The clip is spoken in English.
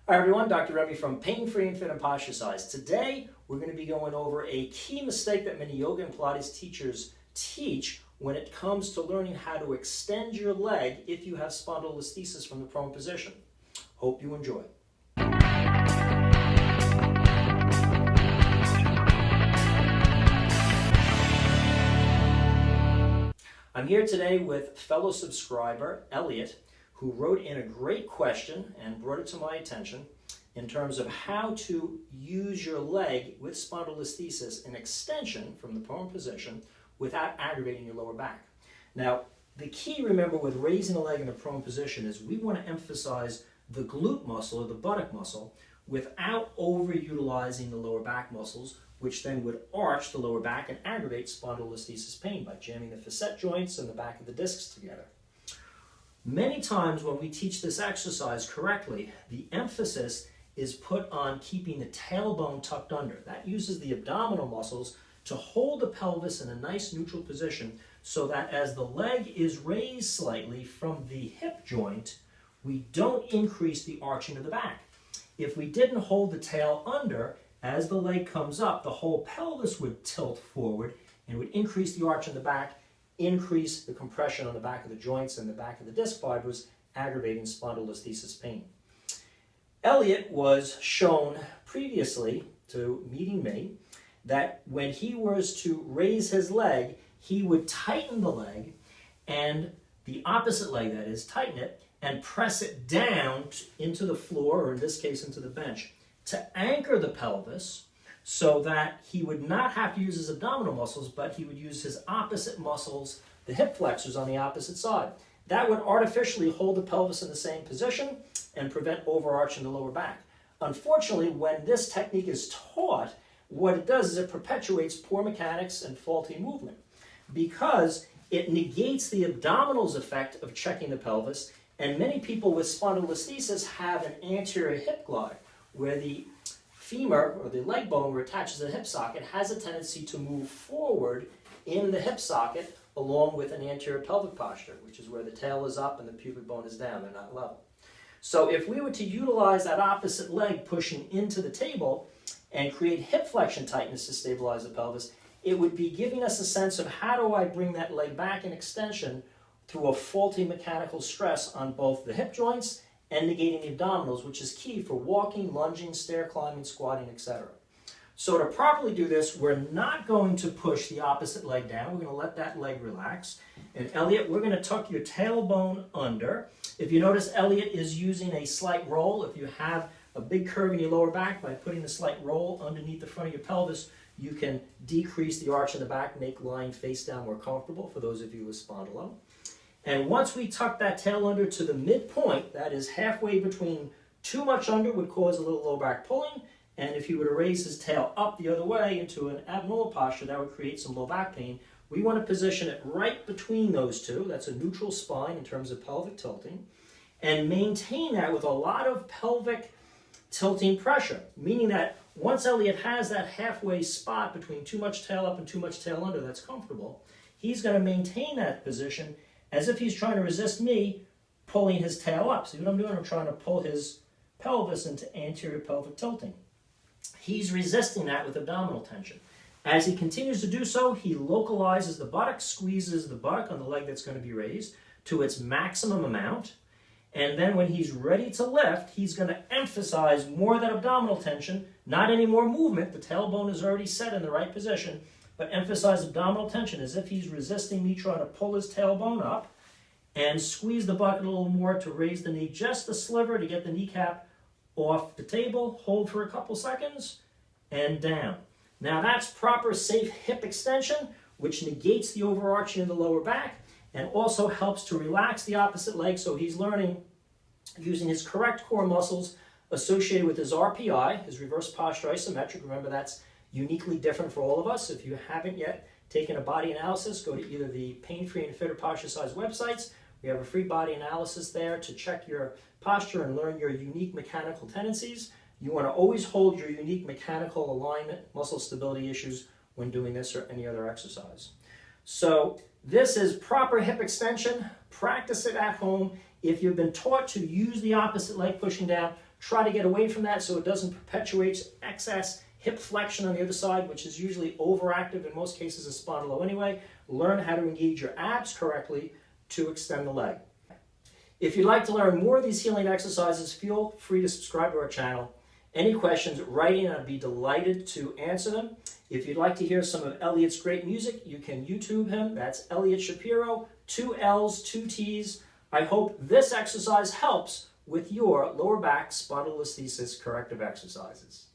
Hi everyone, Dr. Remy from Pain Free and Fit and Posturesize. Today we're going to be going over a key mistake that many yoga and Pilates teachers teach when it comes to learning how to extend your leg if you have spondylolisthesis from the prone position. Hope you enjoy. I'm here today with fellow subscriber Elliot, who wrote in a great question and brought it to my attention in terms of how to use your leg with spondylolisthesis in extension from the prone position without aggravating your lower back. Now, the key, remember, with raising a leg in the prone position is we want to emphasize the glute muscle or the buttock muscle without overutilizing the lower back muscles, which then would arch the lower back and aggravate spondylolisthesis pain by jamming the facet joints and the back of the discs together. Many times when we teach this exercise correctly, the emphasis is put on keeping the tailbone tucked under. That uses the abdominal muscles to hold the pelvis in a nice neutral position so that as the leg is raised slightly from the hip joint, we don't increase the arching of the back. If we didn't hold the tail under, as the leg comes up, the whole pelvis would tilt forward and would increase the arch in the back, increase the compression on the back of the joints and the back of the disc fibers, aggravating spondylolisthesis pain. Elliot was shown previously to meeting me that when he was to raise his leg, he would tighten the leg and the opposite leg, that is, tighten it and press it down into the floor, or in this case into the bench, to anchor the pelvis so that he would not have to use his abdominal muscles, but he would use his opposite muscles, the hip flexors on the opposite side. That would artificially hold the pelvis in the same position and prevent overarching the lower back. Unfortunately, when this technique is taught, what it does is it perpetuates poor mechanics and faulty movement because it negates the abdominals effect of checking the pelvis, and many people with spondylolisthesis have an anterior hip glide where the femur, or the leg bone where it attaches to the hip socket, has a tendency to move forward in the hip socket along with an anterior pelvic posture, which is where the tail is up and the pubic bone is down, they're not level. So if we were to utilize that opposite leg pushing into the table and create hip flexion tightness to stabilize the pelvis, it would be giving us a sense of how do I bring that leg back in extension through a faulty mechanical stress on both the hip joints and negating the abdominals, which is key for walking, lunging, stair climbing, squatting, etc. So to properly do this, we're not going to push the opposite leg down. We're going to let that leg relax. And Elliot, we're going to tuck your tailbone under. If you notice, Elliot is using a slight roll. If you have a big curve in your lower back, by putting the slight roll underneath the front of your pelvis, you can decrease the arch in the back, make lying face down more comfortable for those of you with spondylo. And once we tuck that tail under to the midpoint, that is halfway between too much under would cause a little low back pulling, and if you were to raise his tail up the other way into an abnormal posture, that would create some low back pain. We want to position it right between those two. That's a neutral spine in terms of pelvic tilting, and maintain that with a lot of pelvic tilting pressure, meaning that once Elliot has that halfway spot between too much tail up and too much tail under that's comfortable, he's going to maintain that position as if he's trying to resist me pulling his tail up. See what I'm doing? I'm trying to pull his pelvis into anterior pelvic tilting. He's resisting that with abdominal tension. As he continues to do so, he localizes the buttock, squeezes the buttock on the leg that's going to be raised to its maximum amount. And then when he's ready to lift, he's going to emphasize more of that abdominal tension, not any more movement. The tailbone is already set in the right position, but emphasize abdominal tension as if he's resisting me trying to pull his tailbone up, and squeeze the bucket a little more to raise the knee just a sliver to get the kneecap off the table, hold for a couple seconds, and down. Now that's proper safe hip extension, which negates the overarching of the lower back and also helps to relax the opposite leg, so he's learning using his correct core muscles associated with his RPI, his reverse posture isometric. Remember, that's uniquely different for all of us. If you haven't yet taken a body analysis, go to either the Pain Free and Fit or Posturesize websites. We have a free body analysis there to check your posture and learn your unique mechanical tendencies. You want to always hold your unique mechanical alignment, muscle stability issues when doing this or any other exercise. So this is proper hip extension. Practice it at home. If you've been taught to use the opposite leg pushing down, Try to get away from that so it doesn't perpetuate excess hip flexion on the other side, which is usually overactive in most cases of spondylo anyway. Learn how to engage your abs correctly to extend the leg. If you'd like to learn more of these healing exercises, feel free to subscribe to our channel. Any questions, write in. I'd be delighted to answer them. If you'd like to hear some of Elliot's great music, you can YouTube him. That's Elliot Shapiro, 2 L's, 2 T's. I hope this exercise helps with your lower back spondylolisthesis corrective exercises.